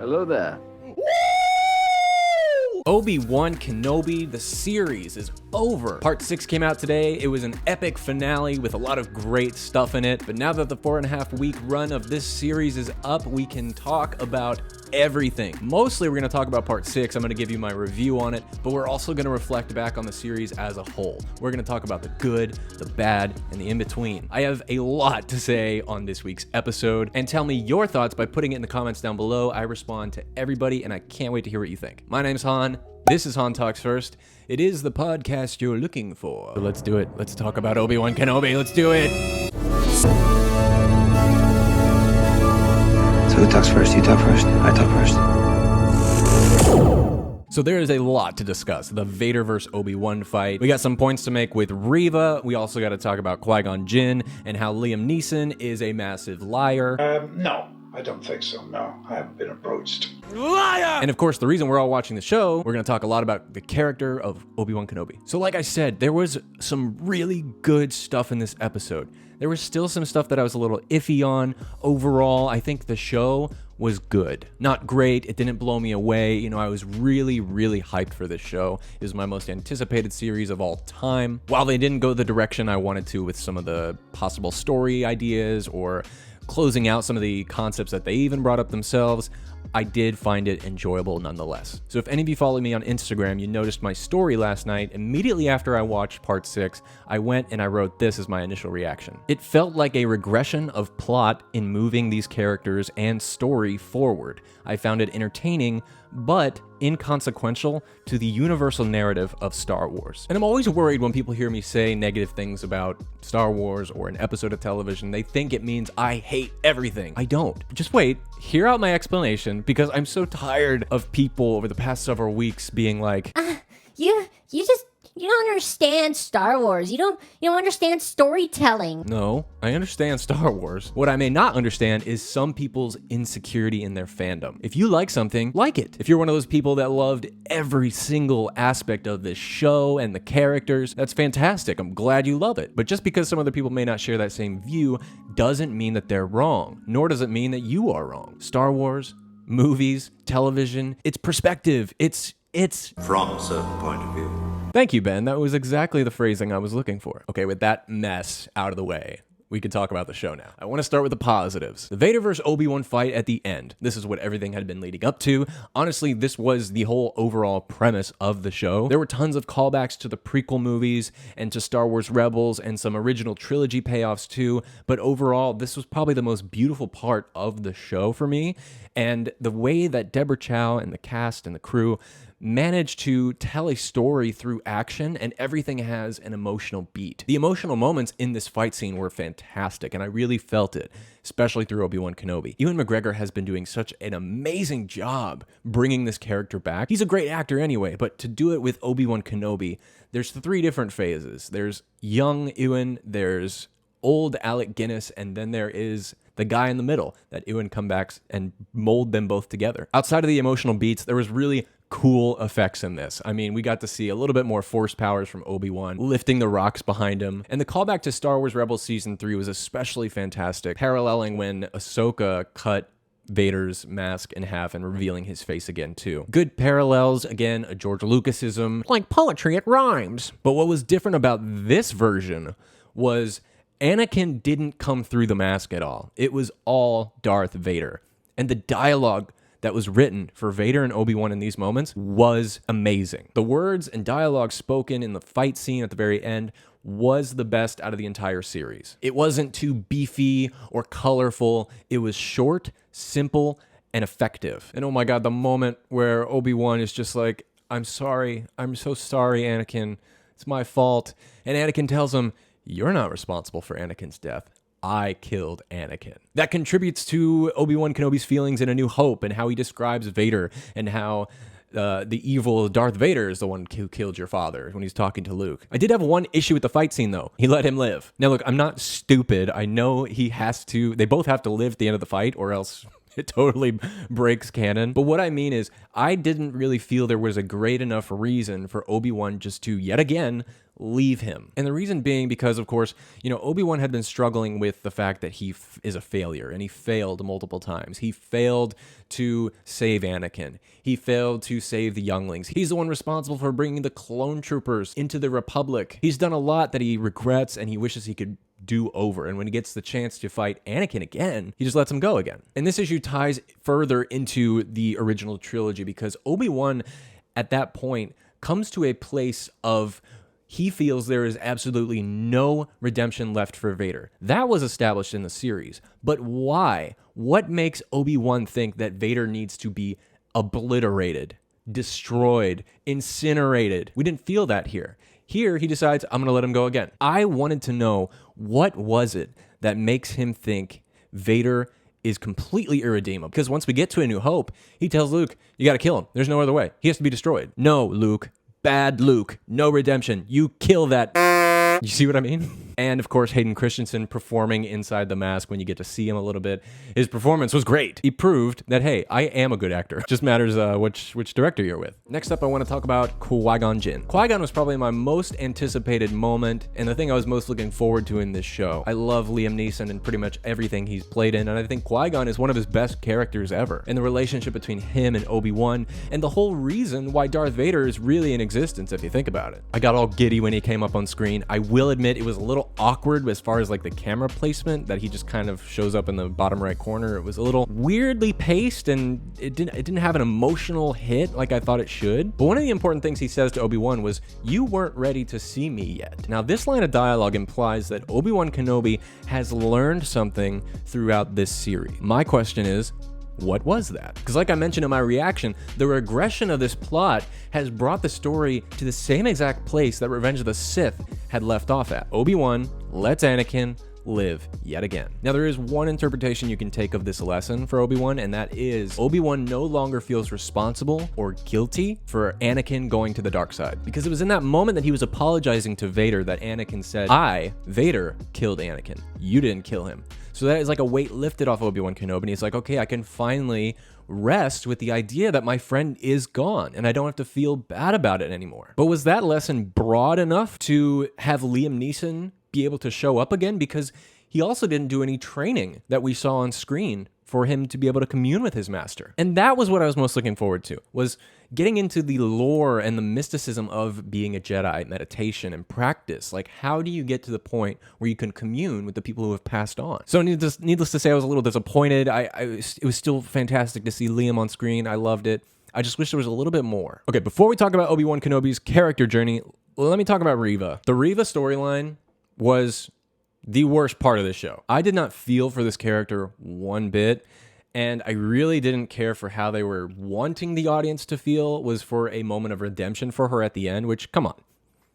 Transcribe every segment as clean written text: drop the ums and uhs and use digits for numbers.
Hello there. Obi-Wan Kenobi, the series, is over. Part 6 came out today. It was an epic finale with a lot of great stuff in it. But now that the 4.5-week run of this series is up, we can talk about everything. Mostly we're going to talk about part 6. I'm going to give you my review on it, but we're also going to reflect back on the series as a whole. We're going to talk about the good, the bad, and the in-between. I have a lot to say on this week's episode, and tell me your thoughts by putting it in the comments down below. I respond to everybody, and I can't wait to hear what you think. My name's Han. This is Han Talks First. It is the podcast you're looking for. So let's do it. Let's talk about Obi-Wan Kenobi. Let's do it. So who talks first? You talk first? I talk first. So there is a lot to discuss. The Vader vs. Obi-Wan fight. We got some points to make with Riva. We also got to talk about Qui-Gon Jinn and how Liam Neeson is a massive liar. No, I don't think so. No, I haven't been approached. Liar! And of course, the reason we're all watching the show, we're going to talk a lot about the character of Obi-Wan Kenobi. So like I said, there was some really good stuff in this episode. There was still some stuff that I was a little iffy on. Overall, I think the show was good. Not great, it didn't blow me away. You know, I was really hyped for this show. It was my most anticipated series of all time. While they didn't go the direction I wanted to with some of the possible story ideas or closing out some of the concepts that they even brought up themselves, I did find it enjoyable nonetheless. So if any of you follow me on Instagram, you noticed my story last night. Immediately after I watched part 6, I went and I wrote this as my initial reaction. It felt like a regression of plot in moving these characters and story forward. I found it entertaining, but inconsequential to the universal narrative of Star Wars. And I'm always worried when people hear me say negative things about Star Wars or an episode of television, they think it means I hate everything. I don't. Just wait, hear out my explanation, because I'm so tired of people over the past several weeks being like, You don't understand Star Wars. You don't understand storytelling. No, I understand Star Wars. What I may not understand is some people's insecurity in their fandom. If you like something, like it. If you're one of those people that loved every single aspect of this show and the characters, that's fantastic. I'm glad you love it. But just because some other people may not share that same view doesn't mean that they're wrong, nor does it mean that you are wrong. Star Wars, movies, television, it's perspective. It's from a certain point of view. Thank you, Ben. That was exactly the phrasing I was looking for. Okay, with that mess out of the way, we can talk about the show now. I want to start with the positives. The Vader vs. Obi-Wan fight at the end. This is what everything had been leading up to. Honestly, this was the whole overall premise of the show. There were tons of callbacks to the prequel movies and to Star Wars Rebels and some original trilogy payoffs too, but overall, this was probably the most beautiful part of the show for me. And the way that Deborah Chow and the cast and the crew managed to tell a story through action, and everything has an emotional beat. The emotional moments in this fight scene were fantastic, and I really felt it, especially through Obi-Wan Kenobi. Ewan McGregor has been doing such an amazing job bringing this character back. He's a great actor anyway, but to do it with Obi-Wan Kenobi, there's 3 different phases. There's young Ewan, there's old Alec Guinness, and then there is the guy in the middle that Ewan come back and mold them both together. Outside of the emotional beats, there was really cool effects in this. I mean, we got to see a little bit more force powers from Obi-Wan, lifting the rocks behind him. And the callback to Star Wars Rebels Season 3 was especially fantastic, paralleling when Ahsoka cut Vader's mask in half and revealing his face again too. Good parallels, again, a George Lucasism. Like poetry, it rhymes. But what was different about this version was Anakin didn't come through the mask at all. It was all Darth Vader. And the dialogue that was written for Vader and Obi-Wan in these moments was amazing. The words and dialogue spoken in the fight scene at the very end was the best out of the entire series. It wasn't too beefy or colorful. It was short, simple, and effective. And oh my God, the moment where Obi-Wan is just like, I'm sorry. I'm so sorry, Anakin. It's my fault. And Anakin tells him, you're not responsible for Anakin's death. I killed Anakin. That contributes to Obi-Wan Kenobi's feelings in A New Hope and how he describes Vader and how the evil Darth Vader is the one who killed your father when he's talking to Luke. I did have one issue with the fight scene though. He let him live. Now look, I'm not stupid. I know they both have to live at the end of the fight or else it totally breaks canon. But what I mean is I didn't really feel there was a great enough reason for Obi-Wan just to yet again leave him. And the reason being because, of course, Obi-Wan had been struggling with the fact that he is a failure, and he failed multiple times. He failed to save Anakin. He failed to save the younglings. He's the one responsible for bringing the clone troopers into the Republic. He's done a lot that he regrets and he wishes he could do over. And when he gets the chance to fight Anakin again, he just lets him go again. And this issue ties further into the original trilogy because Obi-Wan at that point comes to a place of he feels there is absolutely no redemption left for Vader. That was established in the series. But why? What makes Obi-Wan think that Vader needs to be obliterated, destroyed, incinerated? We didn't feel that here. Here, he decides, I'm going to let him go again. I wanted to know, what was it that makes him think Vader is completely irredeemable? Because once we get to A New Hope, he tells Luke, you got to kill him. There's no other way. He has to be destroyed. No, Luke. Bad Luke. No redemption. You kill that. You see what I mean? And of course, Hayden Christensen performing inside the mask when you get to see him a little bit. His performance was great. He proved that, hey, I am a good actor. Just matters which director you're with. Next up, I want to talk about Qui-Gon Jinn. Qui-Gon was probably my most anticipated moment and the thing I was most looking forward to in this show. I love Liam Neeson and pretty much everything he's played in, and I think Qui-Gon is one of his best characters ever. And the relationship between him and Obi-Wan, and the whole reason why Darth Vader is really in existence, if you think about it. I got all giddy when he came up on screen. I will admit it was a little awkward as far as like the camera placement, that he just kind of shows up in the bottom right corner. It was a little weirdly paced and it didn't have an emotional hit like I thought it should. But one of the important things he says to Obi-Wan was, you weren't ready to see me yet. Now this line of dialogue implies that Obi-Wan Kenobi has learned something throughout this series. My question is, what was that? Because like I mentioned in my reaction, the regression of this plot has brought the story to the same exact place that Revenge of the Sith had left off at. Obi-Wan lets Anakin live yet again. Now there is one interpretation you can take of this lesson for Obi-Wan, and that is Obi-Wan no longer feels responsible or guilty for Anakin going to the dark side, because it was in that moment that he was apologizing to Vader that Anakin said, I, Vader, killed Anakin. You didn't kill him. So that is like a weight lifted off Obi-Wan Kenobi, and he's like, okay, I can finally rest with the idea that my friend is gone and I don't have to feel bad about it anymore. But was that lesson broad enough to have Liam Neeson be able to show up again? Because he also didn't do any training that we saw on screen for him to be able to commune with his master. And that was what I was most looking forward to, was getting into the lore and the mysticism of being a Jedi, meditation and practice. Like, how do you get to the point where you can commune with the people who have passed on? So needless to say, I was a little disappointed. It was still fantastic to see Liam on screen. I loved it. I just wish there was a little bit more. Okay, before we talk about Obi-Wan Kenobi's character journey, let me talk about Riva. The Riva storyline was the worst part of this show. I did not feel for this character one bit, and I really didn't care for how they were wanting the audience to feel was for a moment of redemption for her at the end, which, come on,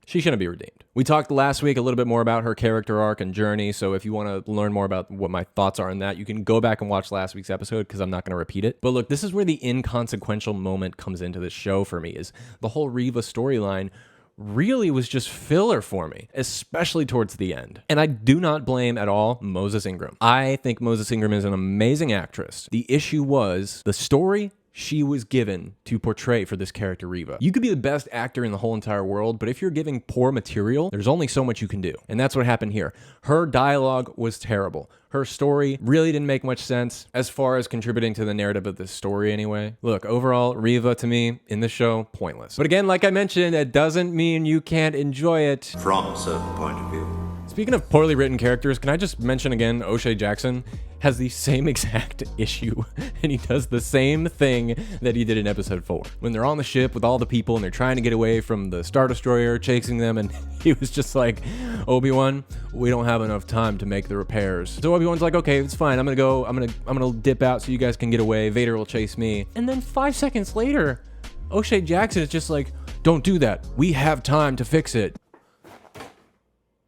she shouldn't be redeemed. We talked last week a little bit more about her character arc and journey, so if you want to learn more about what my thoughts are on that, you can go back and watch last week's episode, because I'm not going to repeat it. But look, this is where the inconsequential moment comes into this show for me, is the whole Riva storyline really was just filler for me, especially towards the end. And I do not blame at all Moses Ingram. I think Moses Ingram is an amazing actress. The issue was the story she was given to portray for this character Riva. You could be the best actor in the whole entire world, but if you're giving poor material, there's only so much you can do. And that's what happened here. Her dialogue was terrible. Her story really didn't make much sense as far as contributing to the narrative of this story anyway. Look, overall, Riva to me in the show, pointless. But again, like I mentioned, it doesn't mean you can't enjoy it. From a certain point of view. Speaking of poorly written characters, can I just mention again, O'Shea Jackson has the same exact issue, and he does the same thing that he did in episode 4. When they're on the ship with all the people and they're trying to get away from the Star Destroyer chasing them, and he was just like, Obi-Wan, we don't have enough time to make the repairs. So Obi-Wan's like, okay, it's fine. I'm gonna dip out so you guys can get away. Vader will chase me. And then 5 seconds later, O'Shea Jackson is just like, don't do that. We have time to fix it.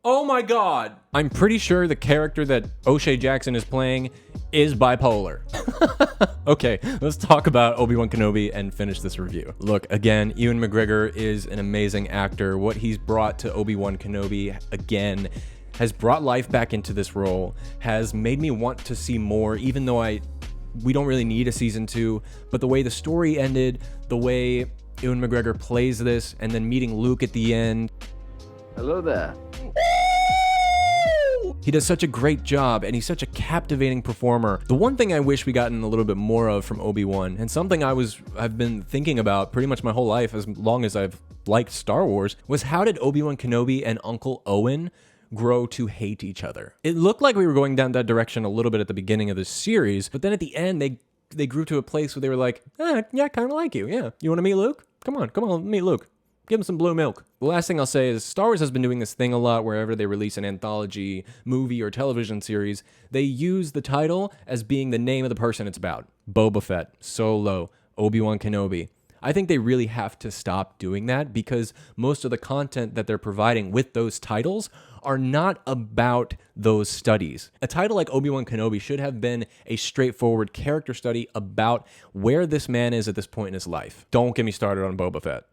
Oh my God. I'm pretty sure the character that O'Shea Jackson is playing is bipolar. Okay, let's talk about Obi-Wan Kenobi and finish this review. Look, again, Ewan McGregor is an amazing actor. What he's brought to Obi-Wan Kenobi, again, has brought life back into this role, has made me want to see more, even though we don't really need a season 2, but the way the story ended, the way Ewan McGregor plays this, and then meeting Luke at the end, Hello there. He does such a great job, and he's such a captivating performer. The one thing I wish we gotten a little bit more of from Obi-Wan, and something I've been thinking about pretty much my whole life as long as I've liked Star Wars, was how did Obi-Wan Kenobi and Uncle Owen grow to hate each other? It looked like we were going down that direction a little bit at the beginning of the series, but then at the end, they grew to a place where they were like, yeah, I kind of like you. Yeah, you want to meet Luke? Come on, meet Luke. Give him some blue milk. The last thing I'll say is Star Wars has been doing this thing a lot wherever they release an anthology, movie, or television series. They use the title as being the name of the person it's about. Boba Fett, Solo, Obi-Wan Kenobi. I think they really have to stop doing that because most of the content that they're providing with those titles are not about those studies. A title like Obi-Wan Kenobi should have been a straightforward character study about where this man is at this point in his life. Don't get me started on Boba Fett.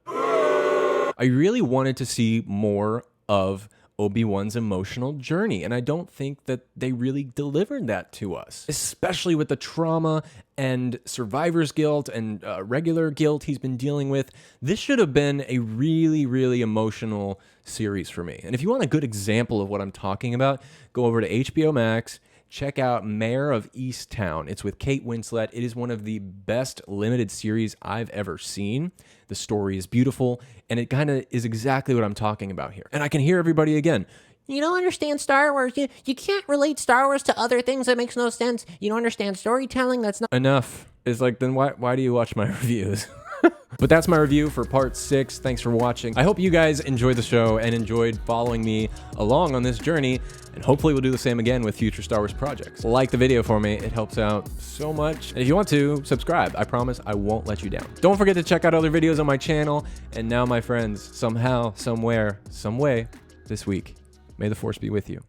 I really wanted to see more of Obi-Wan's emotional journey, and I don't think that they really delivered that to us, especially with the trauma and survivor's guilt and regular guilt he's been dealing with. This should have been a really, really emotional series for me. And if you want a good example of what I'm talking about, go over to HBO Max. Check out Mayor of Easttown. It's with Kate Winslet. It is one of the best limited series I've ever seen. The story is beautiful, and it kind of is exactly what I'm talking about here. And I can hear everybody again. You don't understand Star Wars. You can't relate Star Wars to other things. That makes no sense. You don't understand storytelling. That's not Enough. It's like, then why do you watch my reviews? But that's my review for part 6. Thanks for watching. I hope you guys enjoyed the show and enjoyed following me along on this journey, and hopefully we'll do the same again with future Star Wars projects. Like the video for me, it helps out so much. And if you want to, subscribe. I promise I won't let you down. Don't forget to check out other videos on my channel. And now, my friends, somehow, somewhere, some way, this week, may the Force be with you.